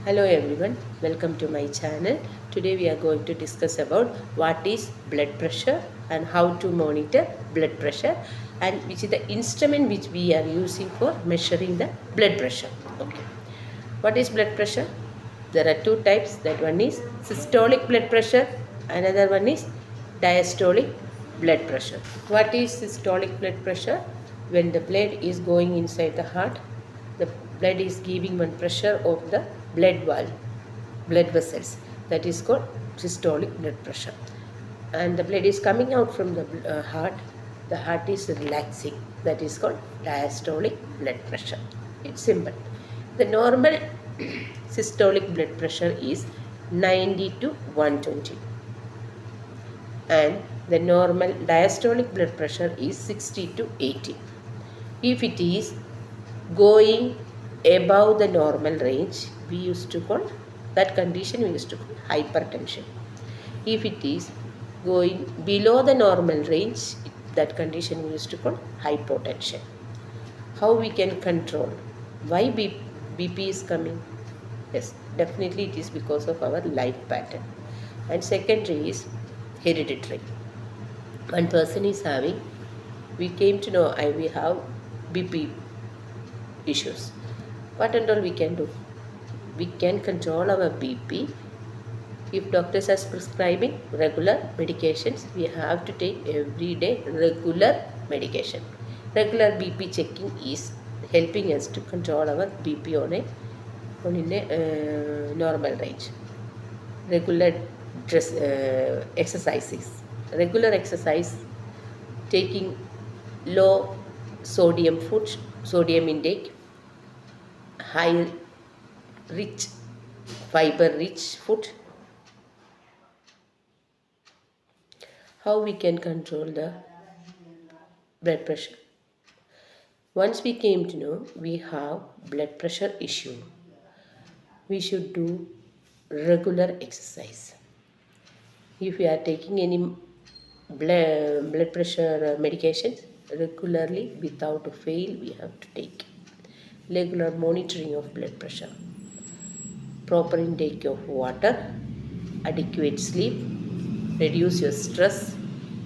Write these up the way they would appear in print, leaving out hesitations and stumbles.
Hello everyone, welcome to my channel. Today we are going to discuss about what is blood pressure and how to monitor blood pressure and which is the instrument which we are using for measuring the blood pressure. Okay. What is blood pressure? There are two types. That one is systolic blood pressure, another one is diastolic blood pressure. What is systolic blood pressure? When the blood is going inside the heart, the blood is giving one pressure of the blood valve, blood vessels. That is called systolic blood pressure. And the blood is coming out from the heart. The heart is relaxing. That is called diastolic blood pressure. It's simple. The normal systolic blood pressure is 90 to 120 and the normal diastolic blood pressure is 60 to 80. If it is going above the normal range, we used to call that condition we used to call hypertension. If it is going below the normal range, that condition we used to call hypotension. How we can control? Why BP is coming? Yes, definitely it is because of our life pattern. And secondary is hereditary. One person is having, we came to know we have BP issues. What and all we can do? We can control our BP. If doctors are prescribing regular medications, we have to take every day regular medication. Regular BP checking is helping us to control our BP on a normal range. Regular exercises. Regular exercise, taking low sodium food, sodium intake, high rich fiber rich food. How we can control the blood pressure? Once we came to know we have blood pressure issue, we should do regular exercise. If we are taking any blood pressure medications, regularly without fail we have to take. Regular monitoring of blood pressure, proper intake of water, adequate sleep, reduce your stress,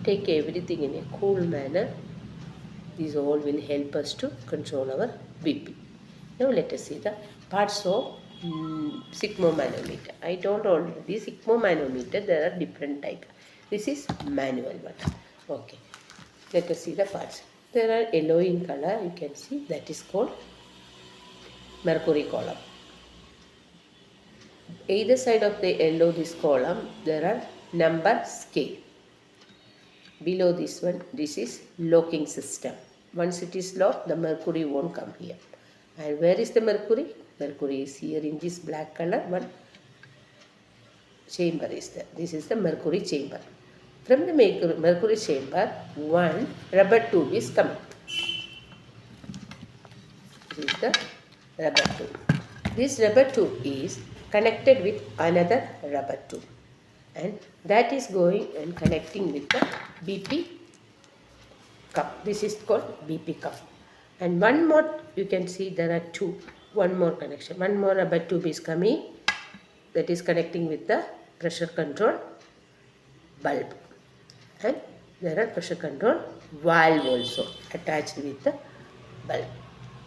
take everything in a cool manner. These all will help us to control our BP. Now let us see the parts of Sphygmomanometer. I told already Sphygmomanometer there are different types. This is manual one. Okay. Let us see the parts. There are yellow in color. You can see that is called mercury column. Either side of the yellow this column there are number scale. Below this one, this is locking system. Once it is locked, the mercury won't come here. And where is the mercury? Mercury is here in this black color. One chamber is there. This is the mercury chamber. From the mercury chamber, one rubber tube is coming. This is the rubber tube. This rubber tube is connected with another rubber tube. And that is going and connecting with the BP cup. This is called BP cup. And one more, you can see there are two. One more connection. One more rubber tube is coming. That is connecting with the pressure control bulb. And there are pressure control valve also attached with the bulb.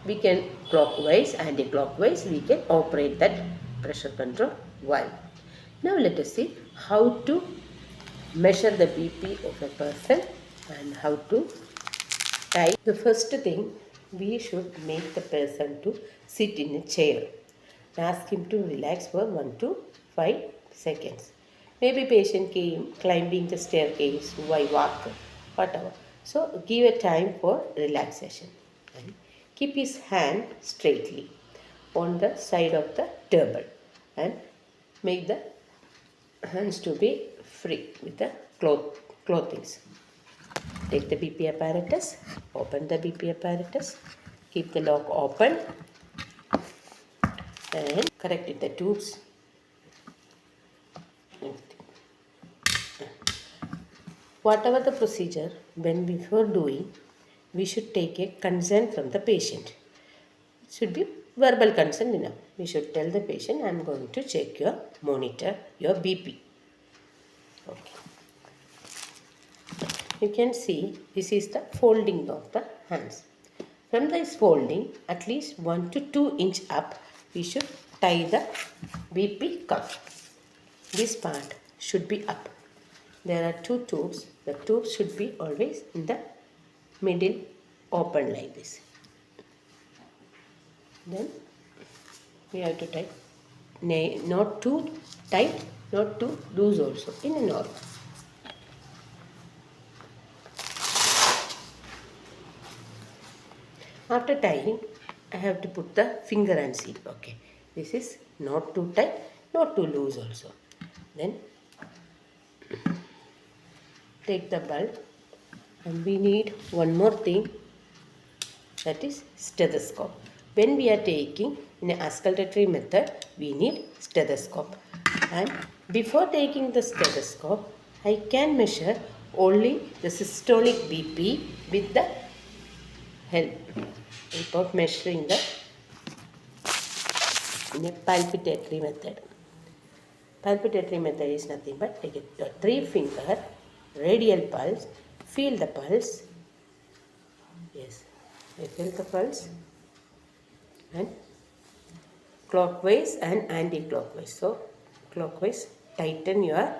We can clockwise, anti-clockwise, we can operate that pressure control valve. Now let us see how to measure the BP of a person and how to type. The first thing, we should make the person to sit in a chair. Ask him to relax for 1 to 5 seconds. Maybe patient came climbing the staircase, why walk, whatever. So give a time for relaxation. And keep his hand straightly on the side of the table and make the hands to be free with the clothings. Take the BP apparatus, open the BP apparatus, keep the lock open and correct the tubes. Whatever the procedure, when before doing, we should take a consent from the patient. It should be Verbal consent enough. We should tell the patient, I am going to check your monitor, your BP. Okay. You can see this is the folding of the hands. From this folding, at least 1 to 2 inch up, we should tie the BP cuff. This part should be up. There are two tubes. The tubes should be always in the middle, open like this. Then we have to tie, not too tight, not too loose also, in a normal. After tying, I have to put the finger and see. Okay, this is not too tight, not too loose also. Then take the bulb, and we need one more thing, that is stethoscope. When we are taking in an auscultatory method, we need stethoscope. And before taking the stethoscope, I can measure only the systolic BP with the help of measuring the in a palpitatory method. Palpitatory method is nothing but take your 3-finger radial pulse, feel the pulse. Yes, I feel the pulse, and clockwise and anti-clockwise. So clockwise, tighten your